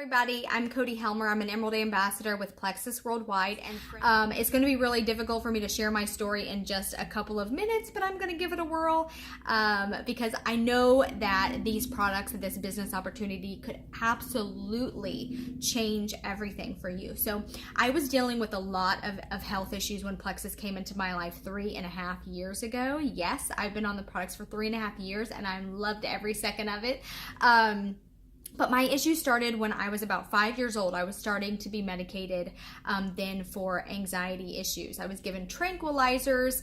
Everybody, I'm Kodie Helmer. I'm an Emerald Ambassador with Plexus Worldwide, and it's going to be really difficult for me to share my story in just a couple of minutes, but I'm going to give it a whirl because I know that these products and this business opportunity could absolutely change everything for you. So I was dealing with a lot of health issues when Plexus came into my life 3.5 years ago. Yes, I've been on the products for 3.5 years, and I loved every second of it. But my issue started when I was about 5 years old. I was starting to be medicated then for anxiety issues. I was given tranquilizers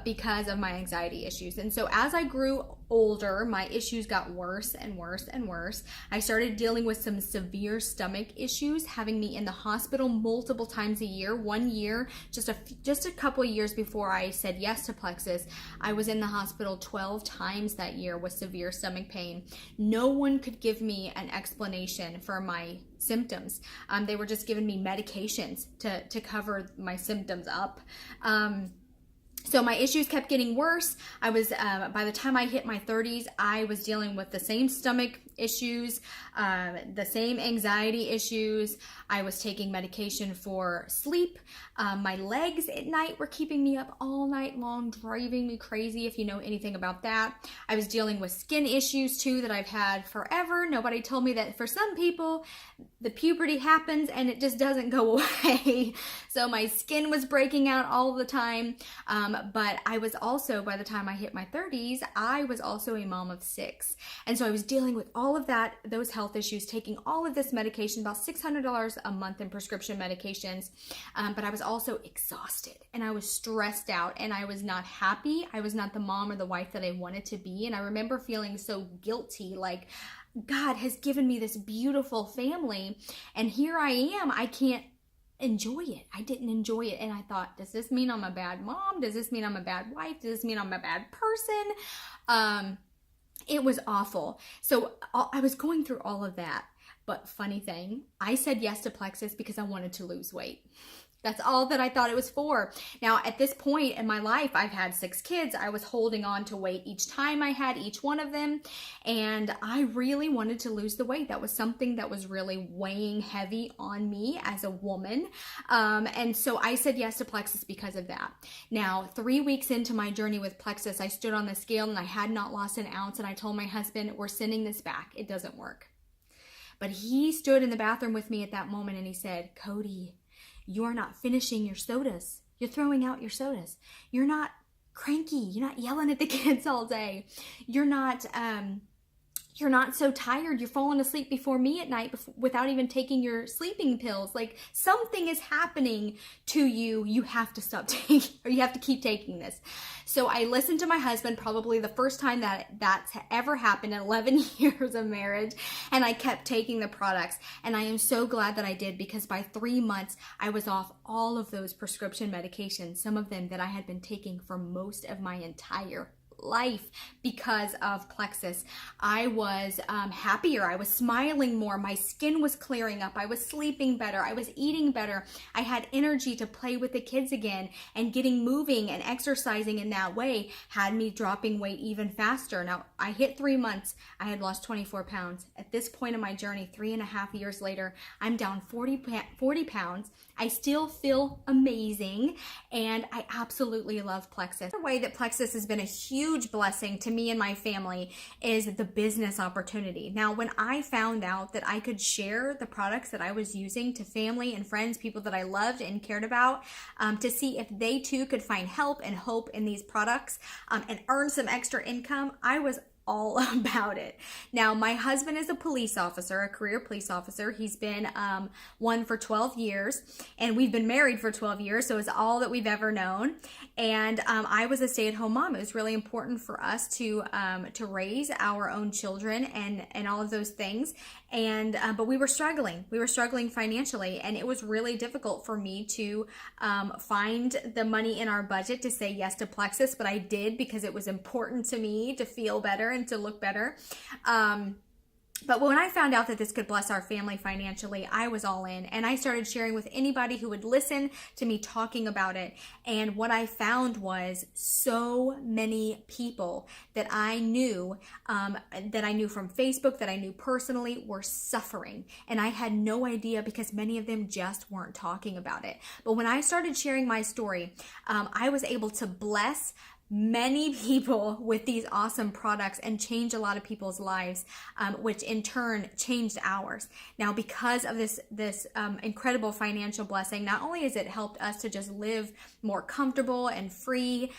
because of my anxiety issues. And so as I grew older, my issues got worse and worse and worse. I started dealing with some severe stomach issues, having me in the hospital multiple times a year. 1 year, just a couple of years before I said yes to Plexus, I was in the hospital 12 times that year with severe stomach pain. No one could give me an explanation for my symptoms. They were just giving me medications to cover my symptoms up. So my issues kept getting worse. I was, by the time I hit my 30s, I was dealing with the same stomach issues, the same anxiety issues. I was taking medication for sleep. My legs at night were keeping me up all night long, driving me crazy, if you know anything about that. I was dealing with skin issues too that I've had forever. Nobody told me that for some people, the puberty happens and it just doesn't go away. So my skin was breaking out all the time. But I was also, by the time I hit my 30s, I was also a mom of 6. And so I was dealing with all of that, those health issues, taking all of this medication, about $600 a month in prescription medications. But I was also exhausted and I was stressed out and I was not happy. I was not the mom or the wife that I wanted to be. And I remember feeling so guilty, like God has given me this beautiful family and here I am, I can't enjoy it. I didn't enjoy it. And I thought, does this mean I'm a bad mom? Does this mean I'm a bad wife? Does this mean I'm a bad person? It was awful. So I was going through all of that. But funny thing, I said yes to Plexus because I wanted to lose weight. That's all that I thought it was for. Now, at this point in my life, I've had 6 kids. I was holding on to weight each time I had each one of them. And I really wanted to lose the weight. That was something that was really weighing heavy on me as a woman. And so I said yes to Plexus because of that. Now, 3 weeks into my journey with Plexus, I stood on the scale and I had not lost an ounce. And I told my husband, we're sending this back. It doesn't work. But he stood in the bathroom with me at that moment and he said, Kodie, you're not finishing your sodas. You're throwing out your sodas. You're not cranky. You're not yelling at the kids all day. You're not so tired. You're falling asleep before me at night without even taking your sleeping pills. Like something is happening to you. You have to stop taking, or you have to keep taking this. So I listened to my husband, probably the first time that's ever happened in 11 years of marriage. And I kept taking the products. And I am so glad that I did because by 3 months, I was off all of those prescription medications, some of them that I had been taking for most of my entire life because of Plexus. I was happier. I was smiling more. My skin was clearing up. I was sleeping better. I was eating better. I had energy to play with the kids again, and getting moving and exercising in that way had me dropping weight even faster. Now, I hit 3 months. I had lost 24 pounds. At this point in my journey, 3.5 years later, I'm down 40 pounds. I still feel amazing, and I absolutely love Plexus. The way that Plexus has been a huge blessing to me and my family is the business opportunity. Now, when I found out that I could share the products that I was using to family and friends, people that I loved and cared about, to see if they too could find help and hope in these products and earn some extra income, I was all about it. Now, my husband is a police officer, a career police officer. He's been one for 12 years, and we've been married for 12 years, so it's all that we've ever known. And I was a stay-at-home mom. It was really important for us to raise our own children and all of those things. And but we were struggling. We were struggling financially, and it was really difficult for me to find the money in our budget to say yes to Plexus, but I did because it was important to me to feel better and to look better. But when I found out that this could bless our family financially, I was all in, and I started sharing with anybody who would listen to me talking about it. And what I found was so many people that I knew from Facebook, that I knew personally, were suffering. And I had no idea because many of them just weren't talking about it. But when I started sharing my story, I was able to bless many people with these awesome products and change a lot of people's lives, which in turn changed ours. Now, because of this incredible financial blessing, not only has it helped us to just live more comfortable and free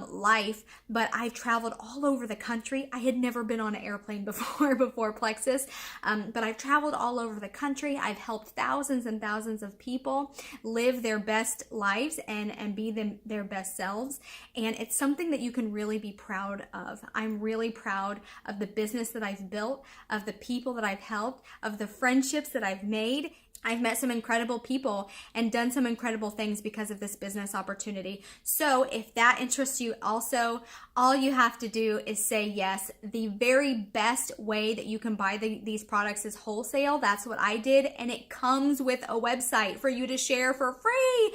life, but I've traveled all over the country. I had never been on an airplane before Plexus, but I've traveled all over the country. I've helped thousands and thousands of people live their best lives and be their best selves. And it's something that you can really be proud of. I'm really proud of the business that I've built, of the people that I've helped, of the friendships that I've made. I've met some incredible people and done some incredible things because of this business opportunity. So if that interests you also, all you have to do is say yes. The very best way that you can buy these products is wholesale. That's what I did. And it comes with a website for you to share for free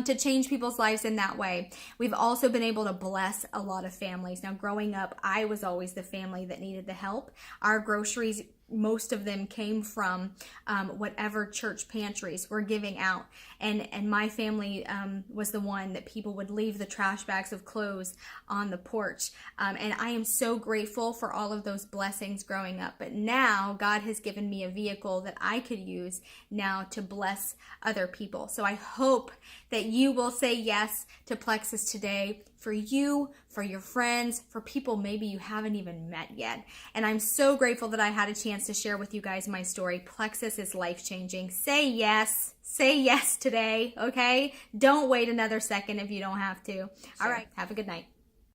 to change people's lives in that way. We've also been able to bless a lot of families. Now, growing up, I was always the family that needed the help. Our groceries, most of them came from whatever church pantries were giving out. And my family was the one that people would leave the trash bags of clothes on the porch. And I am so grateful for all of those blessings growing up. But now God has given me a vehicle that I could use now to bless other people. So I hope that you will say yes to Plexus today, for you, for your friends, for people maybe you haven't even met yet. And I'm so grateful that I had a chance to share with you guys my story. Plexus is life-changing. Say yes. Say yes today, okay? Don't wait another second if you don't have to. All right, have a good night.